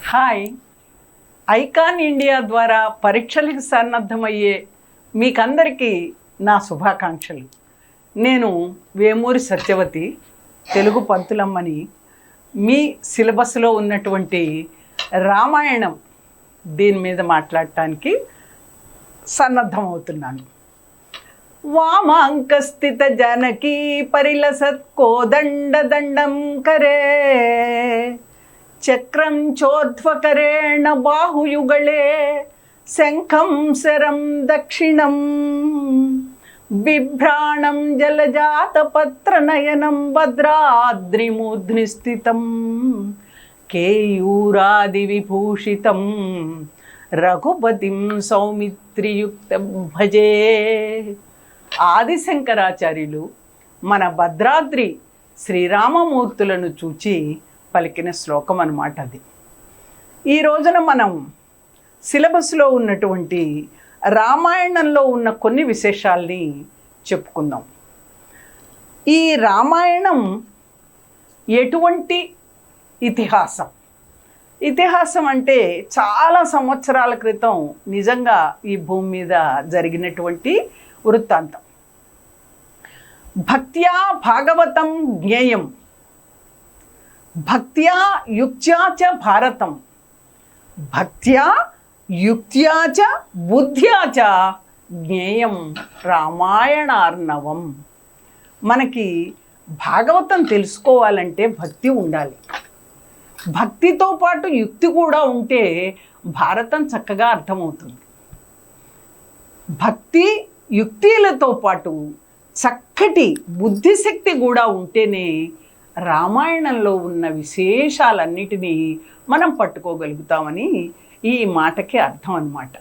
Hi. Icon India ద్వారా పరీక్షలకు సన్నద్ధమయ్యే మీకందరికీ నా శుభాకాంక్షలు. నేను వేమూరి సత్యవతి, తెలుగు పంతులమ్మని. మీ సిలబస్లో ఉన్నటువంటి రామాయణం దీని మీద మాట్లాడటానికి సన్నద్ధమవుతున్నాను. వామాంకస్థిత జానకీ పరిలసత్ కోదండ దండం కరే చక్రం చోర్ధ్వకరేణ బాహుయుగళే శంఖం శరం దక్షిణం బిభ్రాణం జలజాతపత్రనయనం భద్రాద్రిమూర్ధ్ని స్థితం కేయూరాది విభూషితం రఘుపతిం సౌమిత్రియుక్తం భజే. ఆదిశంకరాచార్యులు మన భద్రాద్రి శ్రీరామమూర్తులను చూచి పలికిన శ్లోకం అన్నమాట అది. ఈ రోజున మనం సిలబస్లో ఉన్నటువంటి రామాయణంలో ఉన్న కొన్ని విశేషాల్ని చెప్పుకుందాం. ఈ రామాయణం ఎటువంటి ఇతిహాసం? ఇతిహాసం అంటే చాలా సంవత్సరాల క్రితం నిజంగా ఈ భూమి మీద జరిగినటువంటి వృత్తాంతం. భక్త్యా భాగవతం జ్ఞేయం, భక్త్యా యుక్త్యా చ భారతం, భక్త్యా యుక్త్యా చ బుద్ధ్యా చ జ్ఞేయం రామాయణార్ణవం. మనకి భాగవతం తెలుసుకోవాలంటే భక్తి ఉండాలి. భక్తితో పాటు యుక్తి కూడా ఉంటే భారతం చక్కగా అర్థమవుతుంది. భక్తి యుక్తిలతో పాటు చక్కటి బుద్ధిశక్తి కూడా ఉంటేనే రామాయణంలో ఉన్న విశేషాలన్నిటినీ మనం పట్టుకోగలుగుతామని ఈ మాటకి అర్థం అన్నమాట.